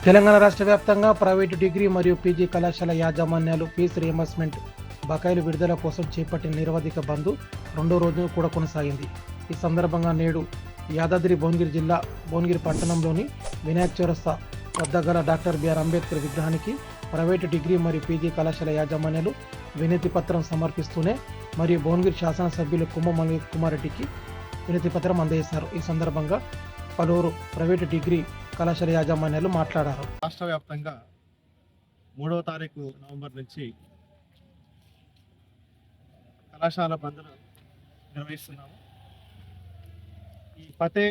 తెలంగాణ రాష్ట్ర వ్యాప్తంగా private degree మరియు పీజీ కళాశాల యాజమాన్యాలు ఫీజు రియంబర్స్మెంట్ బకాయిలు విడుదల కోసం చేపట్టిన నిరవధిక బంద్ రెండో రోజు కూడా కొనసాగింది. ఈ సందర్భంగా నేడు యాదాద్రి భువనగిరి జిల్లా భువనగిరి పట్టణంలోని వినాయక్ చౌరస్తా వద్ద గల డాక్టర్ బిఆర్ అంబేద్కర్ విగ్రహానికి ప్రైవేటు డిగ్రీ మరియు పీజీ కళాశాల యాజమాన్యాలు వినతి పత్రం సమర్పిస్తూనే మరియు భువనగిరి శాసనసభ్యులు కుమ్మమల్లి కుమారెడ్డికి వినతి పత్రం అందజేశారు. ఈ సందర్భంగా పలువురు ప్రైవేటు డిగ్రీ కళాశాల యాజమాన్యాలు మాట్లాడారు. రాష్ట్ర వ్యాప్తంగా 3వ తారీఖు నవంబర్ నుంచి కళాశాల బంద్ను నిర్వహిస్తున్నాము. ఈ పతే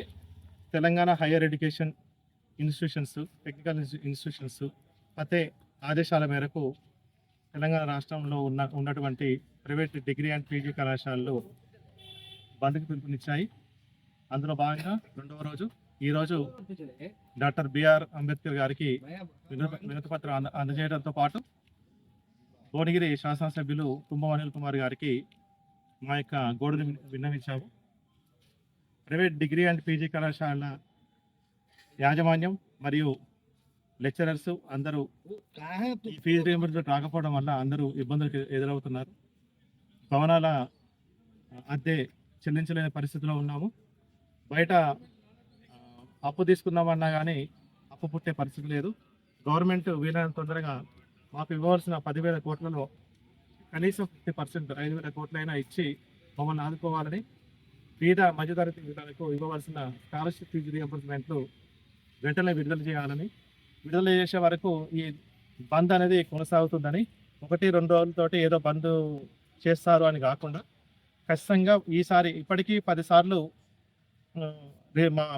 Telangana higher education institutions, technical institutions పతే ఆదేశాల మేరకు తెలంగాణ రాష్ట్రంలో ఉన్నటువంటి ప్రైవేట్ డిగ్రీ అండ్ పీజీ కళాశాలలు బంద్కి పిలుపునిచ్చాయి. అందులో భాగంగా రెండవ రోజు ఈరోజు డాక్టర్ బిఆర్ అంబేద్కర్ గారికి వినతి పత్రం అందజేయడంతో పాటు భువనగిరి శాసనసభ్యులు కుంభం అనిల్ కుమార్ గారికి మా యొక్క గోడును విన్నవించాము. ప్రైవేట్ డిగ్రీ అండ్ పీజీ కళాశాల యాజమాన్యం మరియు లెక్చరర్స్ అందరూ ఈ ఫీజు రియంబర్స్మెంట్ రాకపోవడం వల్ల అందరూ ఇబ్బందులకు ఎదురవుతున్నారు. భవనాల అద్దె చెల్లించలేని పరిస్థితిలో ఉన్నాము. బయట అప్పు తీసుకుందామన్నా కానీ అప్పు పుట్టే పరిస్థితి లేదు. గవర్నమెంట్ వీలైనంత తొందరగా మాకు ఇవ్వవలసిన 10,000 కోట్లలో కనీసం 50%, 5,000 కోట్లైనా ఇచ్చి మమ్మల్ని ఆదుకోవాలని, పేద మధ్యతరగతి పిల్లలకు ఇవ్వవలసిన స్కాలర్షిప్ ఫీజు రియంబర్స్మెంట్లు వెంటనే విడుదల చేయాలని, విడుదల చేసే వరకు ఈ బంద్ అనేది కొనసాగుతుందని, 1-2 రోజులతోటి ఏదో బంద్ చేస్తారు అని కాకుండా ఖచ్చితంగా ఈసారి ఇప్పటికీ 10 సార్లు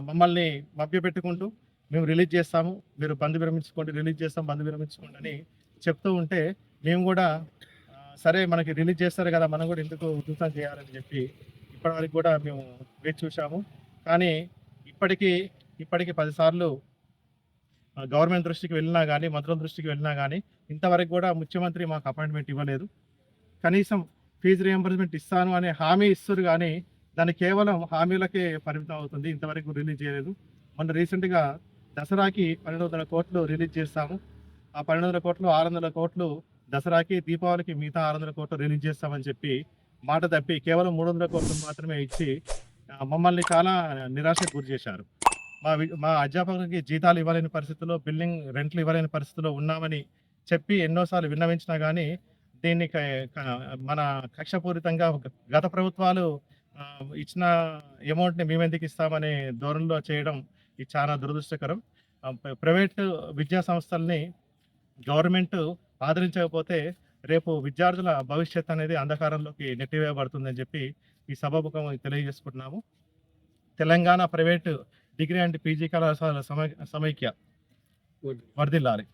మమ్మల్ని మభ్యపెట్టుకుంటూ మేము రిలీజ్ చేస్తాము, మీరు బంద్ విరమించుకోండి, రిలీజ్ చేస్తాం, బంద్ విరమించుకోండి అని చెప్తూ ఉంటే మేము కూడా సరే మనకి రిలీజ్ చేస్తారు కదా, మనం కూడా ఎందుకు ఉద్యోగం చేయాలని చెప్పి ఇప్పటివరకు కూడా మేము వేచి చూసాము. కానీ ఇప్పటికీ 10 సార్లు గవర్నమెంట్ దృష్టికి వెళ్ళినా కానీ, మంత్రుల దృష్టికి వెళ్ళినా కానీ ఇంతవరకు కూడా ముఖ్యమంత్రి మాకు అపాయింట్మెంట్ ఇవ్వలేదు. కనీసం ఫీజు రియంబర్స్మెంట్ ఇస్తాను అనే హామీ ఇస్తారు కానీ దాన్ని కేవలం హామీలకే పరిమితం అవుతుంది. ఇంతవరకు రిలీజ్ చేయలేదు. మొన్న రీసెంట్గా దసరాకి 1,200 కోట్లు రిలీజ్ చేస్తాము. ఆ 1,200 కోట్లు 600 కోట్లు దసరాకి, దీపావళికి మిగతా 600 కోట్లు రిలీజ్ చేస్తామని చెప్పి మాట తప్పి కేవలం 300 కోట్లు మాత్రమే ఇచ్చి మమ్మల్ని చాలా నిరాశకు గురి చేశారు. మా అధ్యాపకులకి జీతాలు ఇవ్వలేని పరిస్థితుల్లో, బిల్డింగ్ రెంట్లు ఇవ్వలేని పరిస్థితుల్లో ఉన్నామని చెప్పి ఎన్నోసార్లు విన్నవించినా కానీ దీన్ని మన కక్షపూరితంగా గత ప్రభుత్వాలు ఇచ్చిన అమౌంట్ని మేమెందుకు ఇస్తామనే ధోరణిలో చేయడం ఇది చాలా దురదృష్టకరం. ప్రైవేటు విద్యా సంస్థల్ని గవర్నమెంట్ ఆదరించకపోతే రేపు విద్యార్థుల భవిష్యత్ అనేది అంధకారంలోకి నెట్టివేయబడుతుందని చెప్పి ఈ సభాముఖం తెలియజేసుకుంటున్నాము. Telangana private degree and PG కళాశాల సమైక్య వర్ధిల్లాలి.